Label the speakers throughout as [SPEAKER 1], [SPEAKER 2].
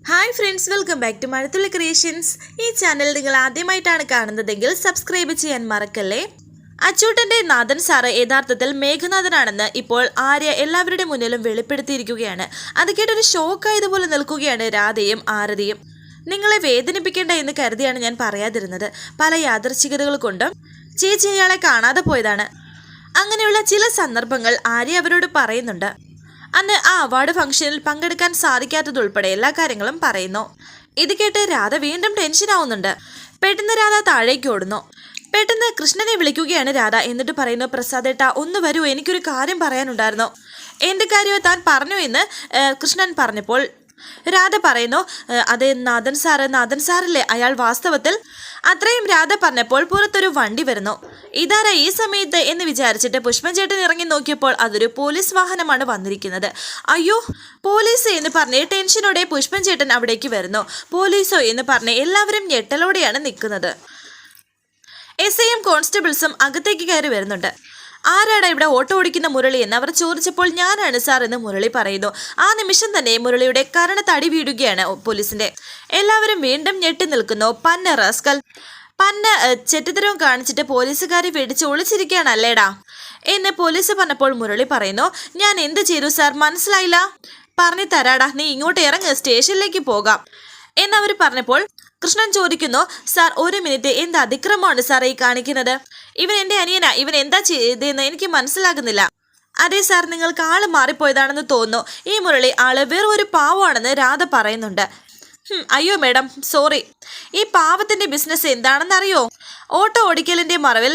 [SPEAKER 1] Hi friends, welcome back to Mazhathulli creations. ഈ channel നിങ്ങൾ ആദ്യമായിട്ടാണ് കാണുന്നതെങ്കിൽ സബ്സ്ക്രൈബ് ചെയ്യാൻ മറക്കല്ലേ. അച്ചൂട്ടൻ്റെ നാഥൻ സാറ് യഥാർത്ഥത്തിൽ മേഘനാഥനാണെന്ന് ഇപ്പോൾ ആര്യ എല്ലാവരുടെ മുന്നിലും വെളിപ്പെടുത്തിയിരിക്കുകയാണ്. അത് കേട്ടൊരു ഷോക്കായതുപോലെ നിൽക്കുകയാണ് രാധയും ആരതിയും. നിങ്ങളെ വേദനിപ്പിക്കേണ്ട എന്ന് കരുതിയാണ് ഞാൻ പറയാതിരുന്നത്. പല യാദൃച്ഛികതകൾ കൊണ്ടും ചേച്ചി അയാളെ കാണാതെ പോയതാണ്. അങ്ങനെയുള്ള ചില സന്ദർഭങ്ങൾ ആര്യ അവരോട് പറയുന്നുണ്ട്. അന്ന് ആ അവാർഡ് ഫംഗ്ഷനിൽ പങ്കെടുക്കാൻ സാധിക്കാത്തതുൾപ്പെടെ എല്ലാ കാര്യങ്ങളും പറയുന്നു. ഇത് കേട്ട് രാധ വീണ്ടും ടെൻഷൻ ആവുന്നുണ്ട്. പെട്ടെന്ന് രാധ താഴേക്ക് ഓടുന്നു. പെട്ടെന്ന് കൃഷ്ണനെ വിളിക്കുകയാണ് രാധ. എന്നിട്ട് പറയുന്നു, പ്രസാദേട്ടാ ഒന്ന് വരൂ, എനിക്കൊരു കാര്യം പറയാനുണ്ടായിരുന്നു. എന്ത് കാര്യമോ താൻ പറഞ്ഞു എന്ന് കൃഷ്ണൻ പറഞ്ഞപ്പോൾ രാധ പറയുന്നു, അതെ നാഥൻ സാറല്ലേ അയാൾ വാസ്തവത്തിൽ. അത്രയും രാധ പറഞ്ഞപ്പോൾ പുറത്തൊരു വണ്ടി വരുന്നു. ഇതാരാ ഈ സമയത്ത് എന്ന് വിചാരിച്ചിട്ട് പുഷ്പൻ ചേട്ടൻ ഇറങ്ങി നോക്കിയപ്പോൾ അതൊരു പോലീസ് വാഹനമാണ് വന്നിരിക്കുന്നത്. അയ്യോ പോലീസ് എന്ന് പറഞ്ഞ് ടെൻഷനോടെ പുഷ്പൻ ചേട്ടൻ അവിടേക്ക് വരുന്നു. പോലീസോ എന്ന് പറഞ്ഞ് എല്ലാവരും ഞെട്ടലോടെയാണ് നിൽക്കുന്നത്. എസ്ഐയും കോൺസ്റ്റബിൾസും അകത്തേക്ക് കയറി വരുന്നുണ്ട്. ആരാടാ ഇവിടെ ഓട്ടോ ഓടിക്കുന്ന മുരളി എന്ന് അവർ ചോദിച്ചപ്പോൾ ഞാനാണ് സാർ എന്ന് മുരളി പറയുന്നു. ആ നിമിഷം തന്നെ മുരളിയുടെ കരണ തടി വീഴുകയാണ് പോലീസിന്റെ. എല്ലാവരും വീണ്ടും ഞെട്ടി നിൽക്കുന്നു. പന്ന റാസ്കൽ, പന്ന ചെറ്റിത്തരവും കാണിച്ചിട്ട് പോലീസുകാരെ വെടിച്ച് ഒളിച്ചിരിക്കുകയാണല്ലേടാ എന്ന് പോലീസ് പറഞ്ഞപ്പോൾ മുരളി പറയുന്നു, ഞാൻ എന്ത് ചെയ്തു സാർ മനസ്സിലായില്ല. പറഞ്ഞു തരാടാ, നീ ഇങ്ങോട്ട് ഇറങ്ങ്, സ്റ്റേഷനിലേക്ക് പോകാം എന്നവർ പറഞ്ഞപ്പോൾ കൃഷ്ണൻ ചോദിക്കുന്നു, സാർ ഒരു മിനിറ്റ്, എന്ത് അതിക്രമമാണ് സാർ ഈ കാണിക്കുന്നത്? ഇവൻ എൻ്റെ അനിയനാ, ഇവൻ എന്താ ചെയ്തതെന്ന് എനിക്ക് മനസ്സിലാകുന്നില്ല. അതെ സാർ, നിങ്ങൾക്ക് ആള് മാറിപ്പോയതാണെന്ന് തോന്നുന്നു. ഈ മുരളി ആള് വെറും ഒരു പാവമാണെന്ന് രാധ പറയുന്നുണ്ട്. അയ്യോ മേഡം സോറി. ഈ പാവത്തിന്റെ ബിസിനസ് എന്താണെന്നറിയോ? ഓട്ടോ ഓടിക്കലിന്റെ മറവിൽ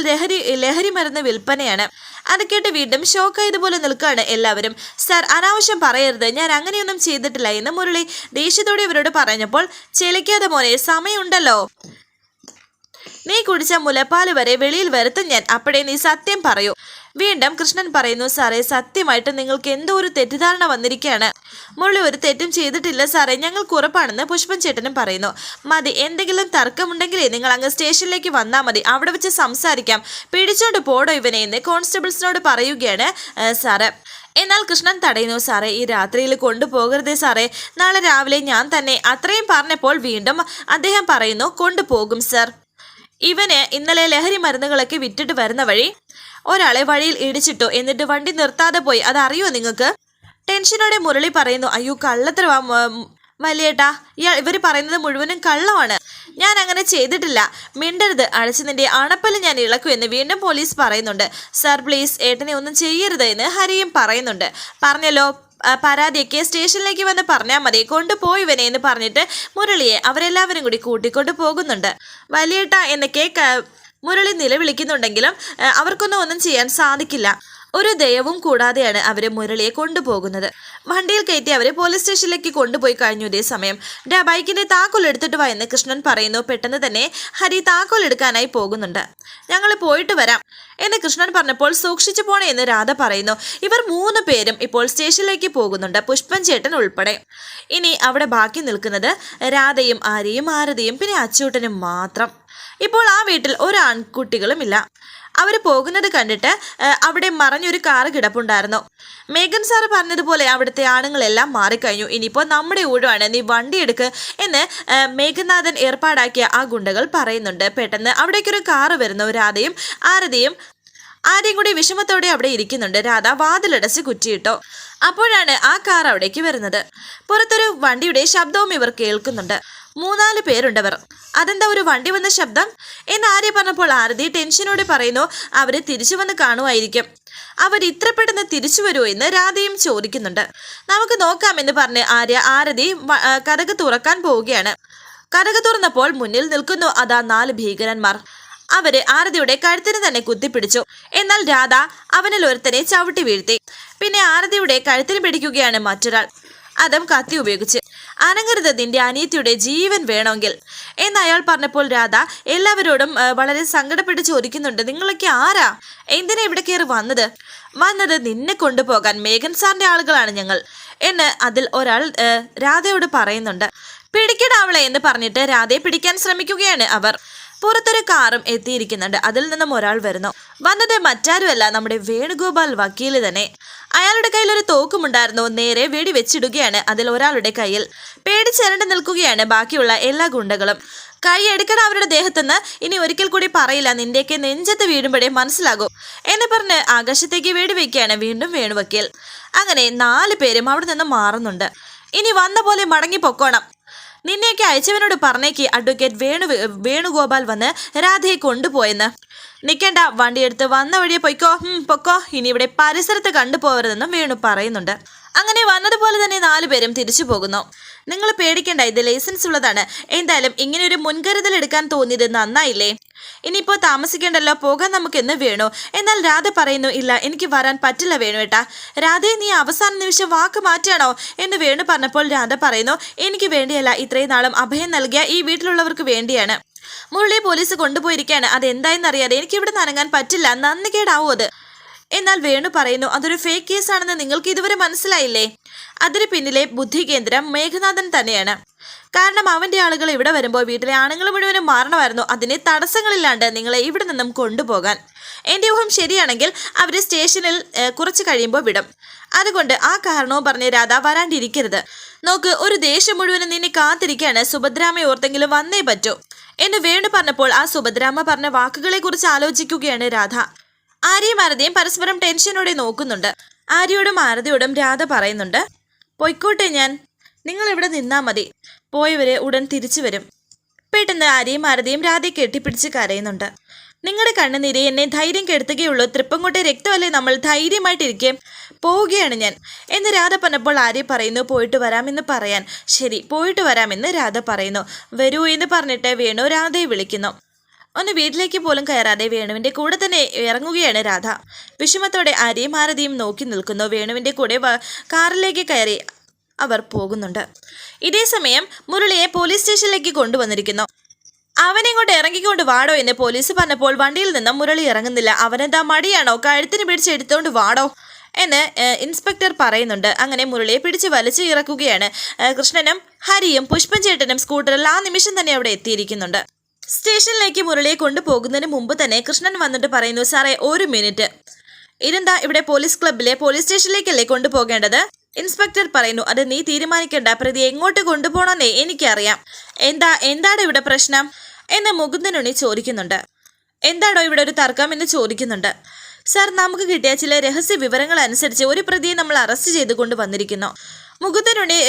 [SPEAKER 1] ലഹരി മരുന്ന് വിൽപ്പനയാണ്. അത് കേട്ട് വീണ്ടും ഷോക്കായതുപോലെ നിൽക്കുകയാണ് എല്ലാവരും. സാർ അനാവശ്യം പറയരുത്, ഞാൻ അങ്ങനെയൊന്നും ചെയ്തിട്ടില്ല എന്ന് മുരളി ദേഷ്യത്തോടെ ഇവരോട് പറഞ്ഞപ്പോൾ, ചെലിക്കാതെ മോനെ, സമയമുണ്ടല്ലോ. നീ കുടിച്ച മുലപ്പാല് വരെ വെളിയിൽ വരുത്തും ഞാൻ, അപ്പോഴേ നീ സത്യം പറയൂ. വീണ്ടും കൃഷ്ണൻ പറയുന്നു, സാറേ സത്യമായിട്ട് നിങ്ങൾക്ക് എന്തോ ഒരു തെറ്റിദ്ധാരണ വന്നിരിക്കുകയാണ്. മുരളി ഒരു തെറ്റും ചെയ്തിട്ടില്ല സാറേ, ഞങ്ങൾക്ക് ഉറപ്പാണെന്ന് പുഷ്പൻ ചേട്ടനും പറയുന്നു. മതി, എന്തെങ്കിലും തർക്കമുണ്ടെങ്കിലേ നിങ്ങൾ അങ്ങ് സ്റ്റേഷനിലേക്ക് വന്നാൽ മതി, അവിടെ വെച്ച് സംസാരിക്കാം. പിടിച്ചോണ്ട് പോടോ ഇവനെ എന്ന് കോൺസ്റ്റബിൾസിനോട് പറയുകയാണ് സാറ്. എന്നാൽ കൃഷ്ണൻ തടയുന്നു. സാറേ ഈ രാത്രിയിൽ കൊണ്ടുപോകരുതേ സാറേ, നാളെ രാവിലെ ഞാൻ തന്നെ. അത്രയും പറഞ്ഞപ്പോൾ വീണ്ടും അദ്ദേഹം പറയുന്നു, കൊണ്ടുപോകും സർ. ഇവന് ഇന്നലെ ലഹരി മരുന്നുകളൊക്കെ വിറ്റിട്ട് വരുന്ന വഴി ഒരാളെ വഴിയിൽ ഇടിച്ചിട്ടു, എന്നിട്ട് വണ്ടി നിർത്താതെ പോയി. അതറിയോ നിങ്ങൾക്ക്? ടെൻഷനോടെ മുരളി പറയുന്നു, അയ്യോ കള്ളത്തരവാ വലിയേട്ടാ, ഇവർ പറയുന്നത് മുഴുവനും കള്ളമാണ്. ഞാൻ അങ്ങനെ ചെയ്തിട്ടില്ല. മിണ്ടരുത്, അടച്ച് നിന്റെ അണപ്പല് ഞാൻ ഇളക്കും എന്ന് വീണ്ടും പോലീസ് പറയുന്നുണ്ട്. സർ പ്ലീസ് ഏട്ടനെ ഒന്നും ചെയ്യരുത് എന്ന് ഹരിയും പറയുന്നുണ്ട്. പറഞ്ഞല്ലോ, പരാതിയൊക്കെ സ്റ്റേഷനിലേക്ക് വന്ന് പറഞ്ഞാൽ മതി, കൊണ്ടുപോയിവനെ എന്ന് പറഞ്ഞിട്ട് മുരളിയെ അവരെല്ലാവരും കൂടി കൂട്ടിക്കൊണ്ട് പോകുന്നുണ്ട്. വലിയേട്ട എന്നൊക്കെ മുരളി നിലവിളിക്കുന്നുണ്ടെങ്കിലും അവർക്കൊന്നും ചെയ്യാൻ സാധിക്കില്ല. ഒരു ദയവും കൂടാതെയാണ് അവർ മുരളിയെ കൊണ്ടുപോകുന്നത്. വണ്ടിയിൽ കയറ്റി അവരെ പോലീസ് സ്റ്റേഷനിലേക്ക് കൊണ്ടുപോയി കഴിഞ്ഞു. ഇതേ സമയം ബൈക്കിന്റെ താക്കോൽ എടുത്തിട്ട് വാ എന്ന് കൃഷ്ണൻ പറയുന്നു. പെട്ടെന്ന് തന്നെ ഹരി താക്കോൽ എടുക്കാനായി പോകുന്നുണ്ട്. ഞങ്ങൾ പോയിട്ട് വരാം എന്ന് കൃഷ്ണൻ പറഞ്ഞപ്പോൾ സൂക്ഷിച്ചു പോണേ എന്ന് രാധ പറയുന്നു. ഇവർ 3 പേരും ഇപ്പോൾ സ്റ്റേഷനിലേക്ക് പോകുന്നുണ്ട്, പുഷ്പൻ ചേട്ടൻ ഉൾപ്പെടെ. ഇനി അവിടെ ബാക്കി നിൽക്കുന്നത് രാധയും ആര്യയും ആരതിയും പിന്നെ അച്ചൂട്ടനും മാത്രം. ഇപ്പോൾ ആ വീട്ടിൽ ഒരു ആൺകുട്ടികളുമില്ല. അവർ പോകുന്നത് കണ്ടിട്ട് അവിടെ മറഞ്ഞൊരു കാറ് കിടപ്പുണ്ടായിരുന്നു. മേഘൻ സാറ് പറഞ്ഞതുപോലെ അവിടുത്തെ ആണുങ്ങളെല്ലാം മാറിക്കഴിഞ്ഞു. ഇനിയിപ്പോൾ നമ്മുടെ ഊഴമാണ്, നീ വണ്ടി എടുക്ക് എന്ന് മേഘനാഥൻ ഏർപ്പാടാക്കിയ ആ ഗുണ്ടകൾ പറയുന്നുണ്ട്. പെട്ടെന്ന് അവിടേക്കൊരു കാറ് വരുന്നു. രാധയും ആരെയും കൂടി വിഷമത്തോടെ അവിടെ ഇരിക്കുന്നുണ്ട്. രാധ വാതിലടച്ച് കുറ്റിയിട്ടു. അപ്പോഴാണ് ആ കാർ അവിടേക്ക് വരുന്നത്. പുറത്തൊരു വണ്ടിയുടെ ശബ്ദവും ഇവർ കേൾക്കുന്നുണ്ട്. 3-4 പേരുണ്ടവർ. അതെന്താ ഒരു വണ്ടി വന്ന ശബ്ദം എന്ന് ആര്യ പറഞ്ഞപ്പോൾ ആരതി ടെൻഷനോടെ പറയുന്നു, അവര് തിരിച്ചു വന്ന് കാണുമായിരിക്കും. അവർ ഇത്ര പെട്ടെന്ന് തിരിച്ചു വരുമോ എന്ന് രാധയും ചോദിക്കുന്നുണ്ട്. നമുക്ക് നോക്കാമെന്ന് പറഞ്ഞ് ആരതി കതക് തുറക്കാൻ പോവുകയാണ്. കതക് തുറന്നപ്പോൾ മുന്നിൽ നിൽക്കുന്നു അതാ 4 ഭീകരന്മാർ. അവര് ആരതിയുടെ കഴുത്തിന് തന്നെ കുത്തിപ്പിടിച്ചു. എന്നാൽ രാധ അവനിൽ ഒരുത്തനെ ചവിട്ടി വീഴ്ത്തി. പിന്നെ ആരതിയുടെ കഴുത്തിന് പിടിക്കുകയാണ് മറ്റൊരാൾ, അതും കത്തി ഉപയോഗിച്ച്. അനങ്ങരുത്, നിന്റെ അനിയത്തിയുടെ ജീവൻ വേണമെങ്കിൽ എന്ന് അയാൾ പറഞ്ഞപ്പോൾ രാധ എല്ലാവരോടും വളരെ സങ്കടപ്പെട്ട് ചോദിക്കുന്നുണ്ട്, നിങ്ങളൊക്കെ ആരാ? എന്തിനാ ഇവിടെ കയറി വന്നത്? നിന്നെ കൊണ്ടുപോകാൻ മേഘൻ സാറിന്റെ ആളുകളാണ് ഞങ്ങൾ എന്ന് അതിൽ ഒരാൾ രാധയോട് പറയുന്നുണ്ട്. പിടിക്കട അവളെ എന്ന് പറഞ്ഞിട്ട് രാധയെ പിടിക്കാൻ ശ്രമിക്കുകയാണ് അവർ. പുറത്തൊരു കാറും എത്തിയിരിക്കുന്നുണ്ട്. അതിൽ നിന്നും ഒരാൾ വരുന്നു. വന്നത് മറ്റാരുമല്ല, നമ്മുടെ വേണുഗോപാൽ വക്കീല് തന്നെ. അയാളുടെ കയ്യിൽ ഒരു തോക്കുമുണ്ടായിരുന്നു. നേരെ വെടി വെച്ചിടുകയാണ് അതിൽ ഒരാളുടെ കയ്യിൽ. പേടിച്ചിരണ്ട് നിൽക്കുകയാണ് ബാക്കിയുള്ള എല്ലാ ഗുണ്ടകളും. കൈ എടുക്കണം അവരുടെ ദേഹത്തുനിന്ന്. ഇനി ഒരിക്കൽ കൂടി പറയില്ല, നിന്റെയൊക്കെ നെഞ്ചത്ത് വീഴുമ്പോഴേ മനസ്സിലാകും എന്ന് പറഞ്ഞ് ആകാശത്തേക്ക് വെടിവെക്കുകയാണ് വീണ്ടും വേണുവക്കീൽ. അങ്ങനെ 4 പേരും അവിടെ നിന്ന് മാറുന്നുണ്ട്. ഇനി വന്ന പോലെ മടങ്ങി പൊക്കോണം. നിന്നെയൊക്കെ അയച്ചവനോട് പറഞ്ഞേക്ക് അഡ്വക്കേറ്റ് വേണുഗോപാൽ വന്ന് രാധയെ കൊണ്ടുപോയെന്ന്. നിൽക്കേണ്ട, വണ്ടിയെടുത്ത് വന്ന വഴിയെ പൊയ്ക്കോ. പൊക്കോ, ഇനി ഇവിടെ പരിസരത്ത് കണ്ടുപോകരുതെന്നും വേണു പറയുന്നുണ്ട്. അങ്ങനെ വന്നതുപോലെ തന്നെ 4 പേരും തിരിച്ചു പോകുന്നു. നിങ്ങൾ പേടിക്കേണ്ട, ഇത് ലൈസൻസ് ഉള്ളതാണ്. എന്തായാലും ഇങ്ങനെ ഒരു മുൻകരുതൽ എടുക്കാൻ തോന്നിയത് നന്നായില്ലേ? ഇനിയിപ്പോൾ താമസിക്കേണ്ടല്ലോ, പോകാൻ നമുക്കെന്ന് വേണു. എന്നാൽ രാധ പറയുന്നു, ഇല്ല, എനിക്ക് വരാൻ പറ്റില്ല വേണുവേട്ടാ. രാധയെ നീ അവസാന നിമിഷം വാക്ക് മാറ്റാണോ എന്ന് വേണു പറഞ്ഞപ്പോൾ രാധ പറയുന്നു, എനിക്ക് വേണ്ടിയല്ല, ഇത്രയും നാളും അഭയം നൽകിയ ഈ വീട്ടിലുള്ളവർക്ക് വേണ്ടിയാണ്. മുരളിയെ പോലീസ് കൊണ്ടുപോയിരിക്കുകയാണ്. അതെന്തായെന്നറിയാതെ എനിക്ക് ഇവിടെ നനങ്ങാൻ പറ്റില്ല. നന്ദികേടാവൂ അത്. എന്നാൽ വേണു പറയുന്നു, അതൊരു ഫേക്ക് കേസാണെന്ന് നിങ്ങൾക്ക് ഇതുവരെ മനസ്സിലായില്ലേ? അതിന് പിന്നിലെ ബുദ്ധി കേന്ദ്രം മേഘനാഥൻ തന്നെയാണ്. കാരണം അവന്റെ ആളുകൾ ഇവിടെ വരുമ്പോൾ വീട്ടിലെ ആണുങ്ങൾ മുഴുവനും മാറണമായിരുന്നു. അതിന് തടസ്സങ്ങളില്ലാണ്ട് നിങ്ങളെ ഇവിടെ നിന്നും കൊണ്ടുപോകാൻ. എൻ്റെ ഊഹം ശരിയാണെങ്കിൽ അവര് സ്റ്റേഷനിൽ കുറച്ച് കഴിയുമ്പോൾ വിടും. അതുകൊണ്ട് ആ കാരണവും പറഞ്ഞ് രാധ വരാണ്ടിരിക്കരുത്. നോക്ക്, ഒരു ദേശം മുഴുവനും നിന്നെ കാത്തിരിക്കുകയാണ്. സുഭദ്രാമയെ ഓർത്തെങ്കിലും വന്നേ പറ്റൂ എന്ന് വേണു പറഞ്ഞപ്പോൾ ആ സുഭദ്രാമ പറഞ്ഞ വാക്കുകളെ കുറിച്ച് ആലോചിക്കുകയാണ് രാധ. ആര്യയും ആരതിയും പരസ്പരം ടെൻഷനോടെ നോക്കുന്നുണ്ട്. ആര്യയോടും ആരതിയോടും രാധ പറയുന്നുണ്ട്, പൊയ്ക്കോട്ടെ, നിങ്ങൾ ഇവിടെ നിന്നാ മതി. പോയവരെ ഉടൻ തിരിച്ചു വരും. പെട്ടെന്ന് ആര്യയും ആരതിയും രാധയെ കെട്ടിപ്പിടിച്ച് കരയുന്നുണ്ട്. നിങ്ങളുടെ കണ്ണുനീര് എന്നെ ധൈര്യം കെടുത്തുകയുള്ളൂ. തൃപ്പംകോട്ടെ രക്തമല്ലേ നമ്മൾ, ധൈര്യമായിട്ടിരിക്കെ പോവുകയാണ് ഞാൻ എന്ന് രാധ പറഞ്ഞപ്പോൾ ആര്യ പറയുന്നു, പോയിട്ട് വരാമെന്ന് പറയാൻ. ശരി, പോയിട്ട് വരാമെന്ന് രാധ പറയുന്നു. വരൂ എന്ന് പറഞ്ഞിട്ട് വേണു രാധയെ വിളിക്കുന്നു. ഒന്ന് വീട്ടിലേക്ക് പോലും കയറാതെ വേണുവിന്റെ കൂടെ തന്നെ ഇറങ്ങുകയാണ് രാധ. വിഷമത്തോടെ ആര്യയും ആരതിയും നോക്കി നിൽക്കുന്നു. വേണുവിന്റെ കൂടെ കാറിലേക്ക് കയറി അവർ പോകുന്നുണ്ട്. ഇതേ സമയം മുരളിയെ പോലീസ് സ്റ്റേഷനിലേക്ക് കൊണ്ടുവന്നിരിക്കുന്നു. അവനെങ്ങോട്ട് ഇറങ്ങിക്കൊണ്ട് വാടോ എന്ന് പോലീസ് പറഞ്ഞപ്പോൾ വണ്ടിയിൽ നിന്നും മുരളി ഇറങ്ങുന്നില്ല. അവനെന്താ മടിയാണോ? കഴുത്തിന് പിടിച്ച് എടുത്തോണ്ട് വാടോ എന്ന് ഇൻസ്പെക്ടർ പറയുന്നുണ്ട്. അങ്ങനെ മുരളിയെ പിടിച്ച് വലിച്ചു ഇറക്കുകയാണ്. കൃഷ്ണനും ഹരിയും പുഷ്പൻ ചേട്ടനും സ്കൂട്ടറിൽ ആ നിമിഷം തന്നെ അവിടെ എത്തിയിരിക്കുന്നുണ്ട്. സ്റ്റേഷനിലേക്ക് മുരളിയെ കൊണ്ടുപോകുന്നതിന് മുമ്പ് തന്നെ കൃഷ്ണൻ വന്നിട്ട് പറയുന്നു, സാറേ 1 മിനിറ്റ്. ഇതെന്താ, ഇവിടെ പോലീസ് ക്ലബിലെ പോലീസ് സ്റ്റേഷനിലേക്കല്ലേ കൊണ്ടുപോകേണ്ടത്? ഇൻസ്പെക്ടർ പറയുന്നു, അത് നീ തീരുമാനിക്കേണ്ട. പ്രതി എങ്ങോട്ട് കൊണ്ടുപോകണമെന്നേ എനിക്കറിയാം. എന്താണ് ഇവിടെ പ്രശ്നം എന്ന് മുകുന്ദനുണ്ണി ചോദിക്കുന്നുണ്ട്. എന്താണോ ഇവിടെ ഒരു തർക്കം എന്ന് ചോദിക്കുന്നുണ്ട്. സാർ, നമുക്ക് കിട്ടിയ ചില രഹസ്യ വിവരങ്ങൾ അനുസരിച്ച് ഒരു പ്രതിയെ നമ്മൾ അറസ്റ്റ് ചെയ്ത് കൊണ്ടുവന്നിരിക്കുന്നു. മുകുന്ദനുണ്ണി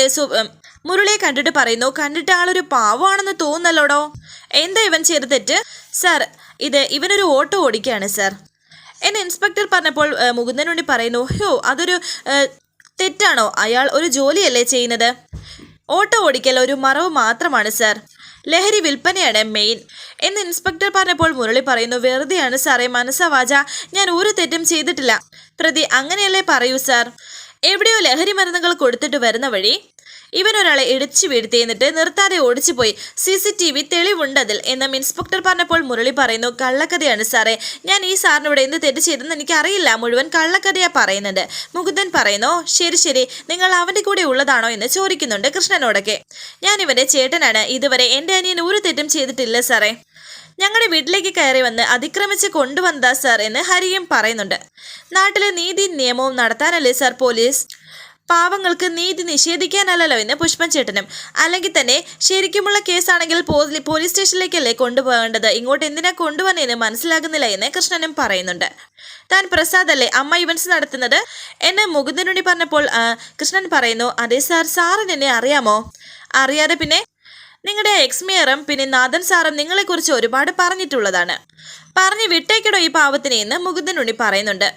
[SPEAKER 1] മുരളിയെ കണ്ടിട്ട് പറയുന്നു, കണ്ടിട്ട് ആളൊരു പാവമാണെന്ന് തോന്നല്ലോടോ. എന്താ ഇവൻ ചെയ്ത തെറ്റ്? സാർ, ഇവനൊരു ഓട്ടോ ഓടിക്കുകയാണ് സാർ എന്ന് ഇൻസ്പെക്ടർ പറഞ്ഞപ്പോൾ മുകുന്ദനുണ്ണി പറയുന്നു, അതൊരു തെറ്റാണോ? അയാൾ ഒരു ജോലിയല്ലേ ചെയ്യുന്നത്? ഓട്ടോ ഓടിക്കൽ ഒരു മറവ് മാത്രമാണ് സാർ. ലഹരി വിൽപ്പനയാണ് മെയിൻ എന്ന് ഇൻസ്പെക്ടർ പറഞ്ഞപ്പോൾ മുരളി പറയുന്നു, വെറുതെയാണ് സാറേ, മനസ്സാവാച ഞാൻ ഒരു തെറ്റും ചെയ്തിട്ടില്ല. പ്രതി അങ്ങനെയല്ലേ പറയൂ സാർ. എവിടെയോ ലഹരി മരുന്നുകൾ കൊടുത്തിട്ട് വരുന്ന വഴി ഇവനൊരാളെ ഇടിച്ചു വീഴ്ത്തി, എന്നിട്ട് നിർത്താതെ ഓടിച്ചു പോയി. CCTV തെളിവുണ്ടതിൽ എന്നും ഇൻസ്പെക്ടർ പറഞ്ഞപ്പോൾ മുരളി പറയുന്നു, കള്ളക്കഥയാണ് സാറേ. ഞാൻ ഈ സാറിനോട് എന്ത് തെറ്റ് ചെയ്തെന്ന് എനിക്കറിയില്ല. മുഴുവൻ കള്ളക്കഥയാ പറയുന്നത്. മുകുന്ദൻ പറയുന്നു, ശരി, നിങ്ങൾ അവന്റെ കൂടെ ഉള്ളതാണോ എന്ന് ചോദിക്കുന്നുണ്ട് കൃഷ്ണനോടൊക്കെ. ഞാൻ ഇവന്റെ ചേട്ടനാണ്. ഇതുവരെ എൻ്റെ അനിയൻ ഒരു തെറ്റും ചെയ്തിട്ടില്ല സാറേ. ഞങ്ങളുടെ വീട്ടിലേക്ക് കയറി വന്ന് അതിക്രമിച്ച് കൊണ്ടുവന്നതാ സാർ എന്ന് ഹരിയും പറയുന്നുണ്ട്. നാട്ടിലെ നീതി നിയമവും നടത്താനല്ലേ സാർ പോലീസ്? പാവങ്ങൾക്ക് നീതി നിഷേധിക്കാനല്ലോ എന്ന് പുഷ്പൻ ചേട്ടനും. അല്ലെങ്കിൽ തന്നെ ശരിക്കുമുള്ള കേസാണെങ്കിൽ പോലീസ് സ്റ്റേഷനിലേക്കല്ലേ കൊണ്ടുപോകേണ്ടത്? ഇങ്ങോട്ട് എന്തിനാ കൊണ്ടുവന്നതെന്ന് മനസ്സിലാകുന്നില്ല എന്ന് കൃഷ്ണനും പറയുന്നുണ്ട്. താൻ പ്രസാദ് അല്ലേ അമ്മ ഇവൻസ് നടത്തുന്നത് എന്ന് മുകുന്ദനുണ്ണി പറഞ്ഞപ്പോൾ കൃഷ്ണൻ പറയുന്നു, അതെ സാർ. സാറിന് എന്നെ അറിയാമോ? അറിയാതെ പിന്നെ? നിങ്ങളുടെ എക്സ്മേയറും പിന്നെ നാഥൻ സാറും നിങ്ങളെക്കുറിച്ച് ഒരുപാട് പറഞ്ഞിട്ടുള്ളതാണ്. പറഞ്ഞു വിട്ടേക്കടോ ഈ പാവത്തിനെ എന്ന് മുകുന്ദനുണ്ണി പറയുന്നുണ്ട്.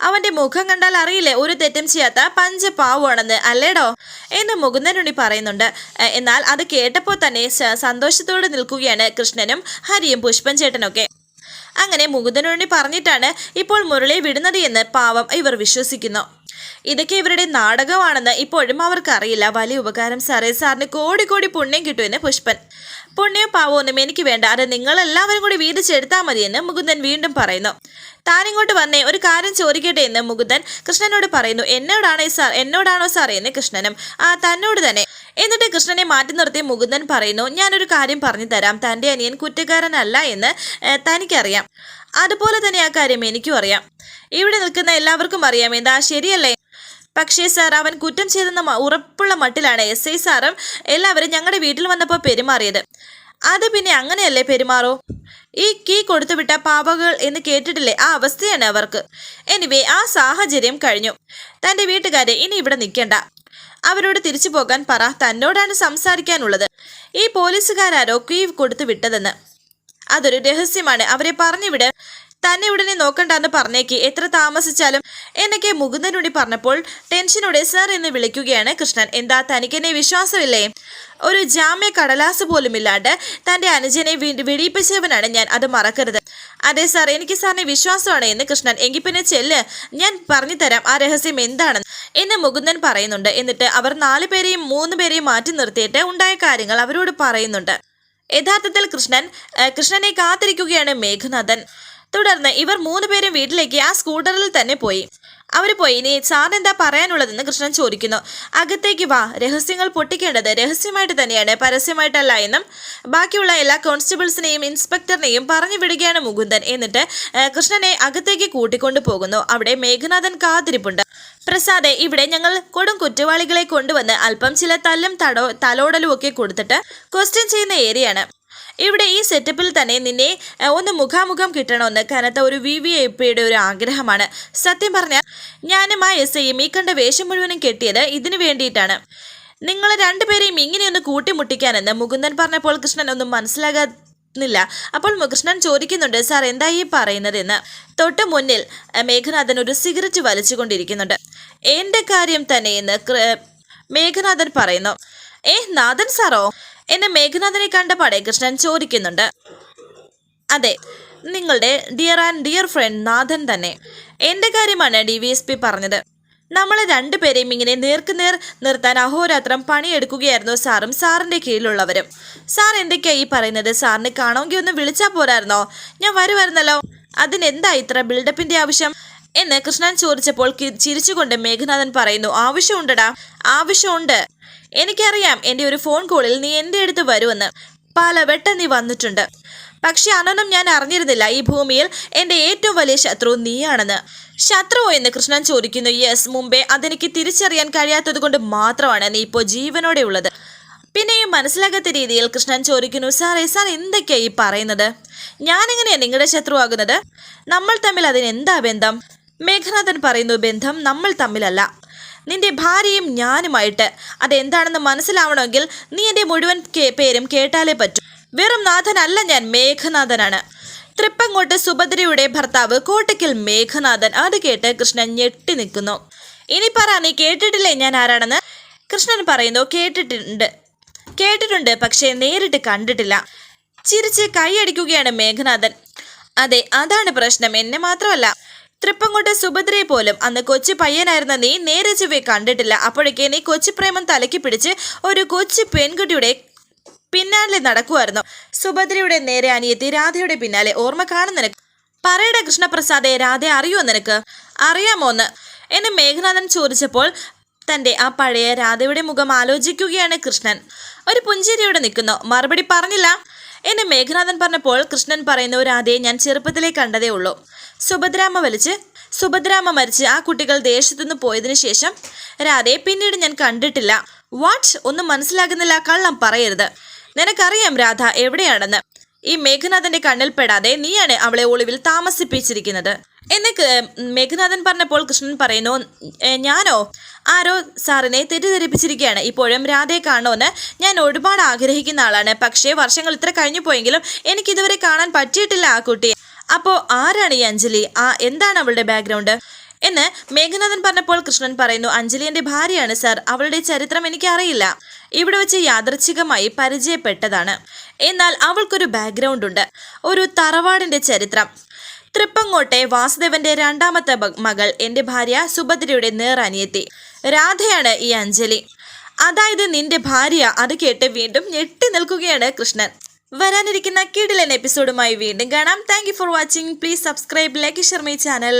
[SPEAKER 1] അവന്റെ മുഖം കണ്ടാൽ അറിയില്ലേ ഒരു തെറ്റും ചെയ്യാത്ത പഞ്ചപാവാണെന്ന്, അല്ലേടോ എന്ന് മുകുന്ദനുണ്ണി പറയുന്നുണ്ട്. എന്നാൽ അത് കേട്ടപ്പോൾ തന്നെ സന്തോഷത്തോടെ നിൽക്കുകയാണ് കൃഷ്ണനും ഹരിയും പുഷ്പൻ ചേട്ടനൊക്കെ. അങ്ങനെ മുകുന്ദനുണ്ണി പറഞ്ഞിട്ടാണ് ഇപ്പോൾ മുരളിയെ വിടുന്നത് എന്ന് പാവം ഇവർ വിശ്വസിക്കുന്നു. ഇതൊക്കെ ഇവരുടെ നാടകമാണെന്ന് ഇപ്പോഴും അവർക്കറിയില്ല. വലിയ ഉപകാരം സാറേ, സാറിന് കോടി പുണ്യം കിട്ടുമെന്ന് പുഷ്പൻ. പുണ്യം പാവമൊന്നും എനിക്ക് വേണ്ട, അത് നിങ്ങളെല്ലാവരും കൂടി വീതിച്ചെടുത്താൽ മതിയെന്ന് മുകുന്ദൻ വീണ്ടും പറയുന്നു. താനിങ്ങോട്ട് വന്നേ, ഒരു കാര്യം ചോദിക്കട്ടെ എന്ന് മുകുന്ദൻ കൃഷ്ണനോട് പറയുന്നു. എന്നോടാണോ സാറേ എന്ന് കൃഷ്ണനും. തന്നോട് തന്നെ. എന്നിട്ട് കൃഷ്ണനെ മാറ്റി നിർത്തി മുകുന്ദൻ പറയുന്നു, ഞാനൊരു കാര്യം പറഞ്ഞു തരാം. തൻ്റെ അനിയൻ കുറ്റക്കാരനല്ല എന്ന് തനിക്കറിയാം. അതുപോലെ തന്നെ ആ കാര്യം എനിക്കും അറിയാം. ഇവിടെ നിൽക്കുന്ന എല്ലാവർക്കും അറിയാം. എന്താ ശരിയല്ലേ? പക്ഷേ സാർ അവൻ കുറ്റം ചെയ്തെന്ന ഉറപ്പുള്ള മട്ടിലാണ് SI സാറും എല്ലാവരും ഞങ്ങളുടെ വീട്ടിൽ വന്നപ്പോൾ പെരുമാറിയത്. അത് പിന്നെ അങ്ങനെയല്ലേ പെരുമാറോ? ഈ കീ കൊടുത്തുവിട്ട പാവകൾ എന്ന് കേട്ടിട്ടില്ലേ? ആ അവസ്ഥയാണ് അവർക്ക്. എനിവേ, ആ സാഹചര്യം കഴിഞ്ഞു. തൻ്റെ വീട്ടുകാരെ ഇനി ഇവിടെ നിൽക്കണ്ട, അവരോട് തിരിച്ചു പോകാൻ പറ. തന്നോടാണ് സംസാരിക്കാനുള്ളത്. ഈ പോലീസുകാരോ കീ കൊടുത്തു വിട്ടതെന്ന് അതൊരു രഹസ്യമാണ്. അവരെ പറഞ്ഞുവിട്. തന്നെ ഉടനെ നോക്കണ്ടെന്ന് പറഞ്ഞേക്ക്, എത്ര താമസിച്ചാലും എന്നൊക്കെ മുകുന്ദനോടി പറഞ്ഞപ്പോൾ ടെൻഷനോടെ സർ എന്ന് വിളിക്കുകയാണ് കൃഷ്ണൻ. എന്താ, തനിക്കെന്നെ വിശ്വാസമില്ലേ? ഒരു ജാമ്യ കടലാസ് പോലും ഇല്ലാണ്ട് തൻ്റെ അനുജനെ വെടിയിപ്പിച്ചവനാണ് ഞാൻ, അത് മറക്കരുത്. അതെ സാർ, എനിക്ക് സാറിനെ വിശ്വാസമാണ് എന്ന് കൃഷ്ണൻ. എങ്കിൽ പിന്നെ ചെല്ല്, ഞാൻ പറഞ്ഞു തരാം ആ രഹസ്യം എന്താണെന്ന് എന്ന് മുകുന്ദൻ പറയുന്നുണ്ട്. എന്നിട്ട് അവർ 4 പേരെയും 3 പേരെയും മാറ്റി നിർത്തിയിട്ട് ഉണ്ടായ കാര്യങ്ങൾ അവരോട് പറയുന്നുണ്ട്. യഥാർത്ഥത്തിൽ കൃഷ്ണനെ കാത്തിരിക്കുകയാണ് മേഘനാഥൻ. തുടർന്ന് ഇവർ 3 പേരും വീട്ടിലേക്ക് ആ സ്കൂട്ടറിൽ തന്നെ പോയി. ഇനി സാറിന് എന്താ പറയാനുള്ളതെന്ന് കൃഷ്ണൻ ചോദിക്കുന്നു. അകത്തേക്ക് വാ, രഹസ്യങ്ങൾ പൊട്ടിക്കേണ്ടത് രഹസ്യമായിട്ട് തന്നെയാണ്, പരസ്യമായിട്ടല്ല എന്നും ബാക്കിയുള്ള എല്ലാ കോൺസ്റ്റബിൾസിനെയും ഇൻസ്പെക്ടറിനെയും പറഞ്ഞു വിടുകയാണ് മുകുന്ദൻ. എന്നിട്ട് കൃഷ്ണനെ അകത്തേക്ക് കൂട്ടിക്കൊണ്ടു പോകുന്നു. അവിടെ മേഘനാഥൻ കാത്തിരിപ്പുണ്ട്. പ്രസാദെ, ഇവിടെ ഞങ്ങൾ കൊടും കുറ്റവാളികളെ കൊണ്ടുവന്ന് അല്പം ചില തല്ലും തലോടലും ഒക്കെ കൊടുത്തിട്ട് ക്വസ്റ്റ്യൻ ചെയ്യുന്ന ഏരിയയാണ്. ഇവിടെ ഈ സെറ്റപ്പിൽ തന്നെ നിന്നെ ഒന്ന് മുഖാമുഖം കിട്ടണമെന്ന് കനത്ത ഒരു VVIPയുടെ ഒരു ആഗ്രഹമാണ്. സത്യം പറഞ്ഞാൽ ഞാനും ആ SIയും ഈ കണ്ട വേഷം മുഴുവനും കെട്ടിയത് ഇതിനു വേണ്ടിയിട്ടാണ്. നിങ്ങൾ 2 പേരെയും ഇങ്ങനെയൊന്ന് കൂട്ടിമുട്ടിക്കാനെന്ന് മുകുന്ദൻ പറഞ്ഞപ്പോൾ കൃഷ്ണൻ ഒന്നും മനസ്സിലാകുന്നില്ല. അപ്പോൾ കൃഷ്ണൻ ചോദിക്കുന്നുണ്ട്, സാർ എന്താ ഈ പറയുന്നതെന്ന്. തൊട്ട് മുന്നിൽ മേഘനാഥൻ ഒരു സിഗരറ്റ് വലിച്ചുകൊണ്ടിരിക്കുന്നുണ്ട്. എൻ്റെ കാര്യം തന്നെയെന്ന് മേഘനാഥൻ പറയുന്നു. നാഥൻ സാറോ എന്നെ മേഘനാഥനെ കണ്ടപാടെ കൃഷ്ണൻ ചോദിക്കുന്നുണ്ട്. അതെ, നിങ്ങളുടെ ഡിയർ ഫ്രണ്ട് നാഥൻ തന്നെ. എൻ്റെ കാര്യമാണ് DVSP പറഞ്ഞത്. നമ്മൾ 2 പേരെയും ഇങ്ങനെ നേർക്കുനേർ നിർത്താൻ അഹോരാത്രം പണിയെടുക്കുകയായിരുന്നു സാറും സാറിൻ്റെ കീഴിലുള്ളവരും. സാർ എന്തൊക്കെയാ ഈ പറയുന്നത്? സാറിന് കാണുമെങ്കിൽ ഒന്ന് വിളിച്ചാൽ പോരായിരുന്നോ? ഞാൻ വരുമായിരുന്നല്ലോ. അതിനെന്താ ഇത്ര ബിൽഡപ്പിൻ്റെ ആവശ്യം എന്ന് കൃഷ്ണൻ ചോദിച്ചപ്പോൾ ചിരിച്ചുകൊണ്ട് മേഘനാഥൻ പറയുന്നു, ആവശ്യമുണ്ടടാ, ആവശ്യമുണ്ട്. എനിക്കറിയാം എൻ്റെ ഒരു ഫോൺ കോളിൽ നീ എൻ്റെ അടുത്ത് വരുമെന്ന്. പലവട്ടം നീ വന്നിട്ടുണ്ട്. പക്ഷെ അന്നൊന്നും ഞാൻ അറിഞ്ഞിരുന്നില്ല ഈ ഭൂമിയിൽ എൻ്റെ ഏറ്റവും വലിയ ശത്രു നീയാണെന്ന്. ശത്രുവോ എന്ന് കൃഷ്ണൻ ചോദിക്കുന്നു. യെസ്, മുമ്പേ അതെനിക്ക് തിരിച്ചറിയാൻ കഴിയാത്തത് കൊണ്ട് മാത്രമാണ് നീ ഇപ്പോൾ ജീവനോടെ ഉള്ളത്. പിന്നെയും മനസ്സിലാകാത്ത രീതിയിൽ കൃഷ്ണൻ ചോദിക്കുന്നു, സാർ എന്തൊക്കെയാ ഈ പറയുന്നത്? ഞാനെങ്ങനെയാണ് നിങ്ങളുടെ ശത്രുവാകുന്നത്? നമ്മൾ തമ്മിൽ അതിനെന്താ ബന്ധം? മേഘനാഥൻ പറയുന്നു, ബന്ധം നമ്മൾ തമ്മിലല്ല, നിന്റെ ഭാര്യയും ഞാനുമായിട്ട്. അതെന്താണെന്ന് മനസ്സിലാവണമെങ്കിൽ നീ എൻ്റെ മുഴുവൻ പേരും കേട്ടാലേ പറ്റൂ. വെറും നാഥനല്ല ഞാൻ, മേഘനാഥനാണ്. തൃപ്പങ്ങോട്ട് സുഭദ്രയുടെ ഭർത്താവ്, കോട്ടയ്ക്കൽ മേഘനാഥൻ. അത് കേട്ട് കൃഷ്ണൻ ഞെട്ടി നിൽക്കുന്നു. ഇനി പറ, നീ കേട്ടിട്ടില്ലേ ഞാൻ ആരാണെന്ന്? കൃഷ്ണൻ പറയുന്നു, കേട്ടിട്ടുണ്ട്, പക്ഷേ നേരിട്ട് കണ്ടിട്ടില്ല. ചിരിച്ച് കൈയടിക്കുകയാണ് മേഘനാഥൻ. അതെ, അതാണ് പ്രശ്നം. എന്നെ മാത്രമല്ല, തൃപ്പങ്ങോട്ട് സുഭദ്രയെ പോലും. അന്ന് കൊച്ചു പയ്യനായിരുന്ന നീ നേരെ ചൊവ്വേ കണ്ടിട്ടില്ല. അപ്പോഴേക്ക് നീ കൊച്ചു പ്രേമം തലയ്ക്ക് പിടിച്ച് ഒരു കൊച്ചു പെൺകുട്ടിയുടെ പിന്നാലെ നടക്കുമായിരുന്നു. സുഭദ്രയുടെ നേരെ അനിയത്തി രാധയുടെ പിന്നാലെ. ഓർമ്മ കാണും നിനക്ക്? പറയട കൃഷ്ണപ്രസാദെ, രാധ അറിയുമോ നിനക്ക്? അറിയാമോന്ന് എന്ന് മേഘനാഥൻ ചോദിച്ചപ്പോൾ തൻ്റെ ആ പഴയ രാധയുടെ മുഖം ആലോചിക്കുകയാണ് കൃഷ്ണൻ. ഒരു പുഞ്ചിരിയോടെ നിൽക്കുന്നു. മറുപടി പറഞ്ഞില്ല എന്ന് മേഘനാഥൻ പറഞ്ഞപ്പോൾ കൃഷ്ണൻ പറയുന്നു, രാധയെ ഞാൻ ചെറുപ്പത്തിലേ കണ്ടതേ ഉള്ളൂ. സുഭദ്രാമ്മ മരിച്ച് ആ കുട്ടികൾ ദേശത്തുനിന്ന് പോയതിനു ശേഷം രാധയെ പിന്നീട് ഞാൻ കണ്ടിട്ടില്ല. വാട്ട്? ഒന്നും മനസ്സിലാകുന്നില്ല. കള്ളം പറയരുത്. നിനക്കറിയാം രാധ എവിടെയാണെന്ന്. ഈ മേഘനാഥന്റെ കണ്ണിൽ പെടാതെ നീയാണ് അവളെ ഒളിവിൽ താമസിപ്പിച്ചിരിക്കുന്നത് എന്ന് മേഘനാഥൻ പറഞ്ഞപ്പോൾ കൃഷ്ണൻ പറയുന്നു, ഞാനോ? ആരോ സാറിനെ തെറ്റിദ്ധരിപ്പിച്ചിരിക്കുകയാണ്. ഇപ്പോഴും രാധയെ കാണുമെന്ന് ഞാൻ ഒരുപാട് ആഗ്രഹിക്കുന്ന ആളാണ്. പക്ഷേ വർഷങ്ങൾ ഇത്ര കഴിഞ്ഞു പോയെങ്കിലും എനിക്കിതുവരെ കാണാൻ പറ്റിയിട്ടില്ല ആ കുട്ടിയെ. അപ്പോൾ ആരാണ് ഈ അഞ്ജലി? എന്താണ് അവളുടെ ബാക്ക്ഗ്രൗണ്ട് എന്ന് മേഘനാഥൻ പറഞ്ഞപ്പോൾ കൃഷ്ണൻ പറയുന്നു, അഞ്ജലി എൻ്റെ ഭാര്യയാണ് സാർ. അവളുടെ ചരിത്രം എനിക്കറിയില്ല. ഇവിടെ വെച്ച് യാദൃച്ഛികമായി പരിചയപ്പെട്ടതാണ്. എന്നാൽ അവൾക്കൊരു ബാക്ക്ഗ്രൗണ്ട് ഉണ്ട്, ഒരു തറവാടിൻ്റെ ചരിത്രം. തൃപ്പങ്ങോട്ടെ വാസുദേവന്റെ 2ാമത്തെ മകൾ, എൻ്റെ ഭാര്യ സുഭദ്രയുടെ നേറനിയത്തി രാധയാണ് ഈ അഞ്ജലി. അതായത് നിന്റെ ഭാര്യ. അത് കേട്ട് വീണ്ടും ഞെട്ടി നിൽക്കുകയാണ് കൃഷ്ണൻ. വരാനിരിക്കുന്ന കിടിലൻ എപ്പിസോഡുമായി വീണ്ടും കാണാം. Thank you for watching. Please subscribe, like, share my channel.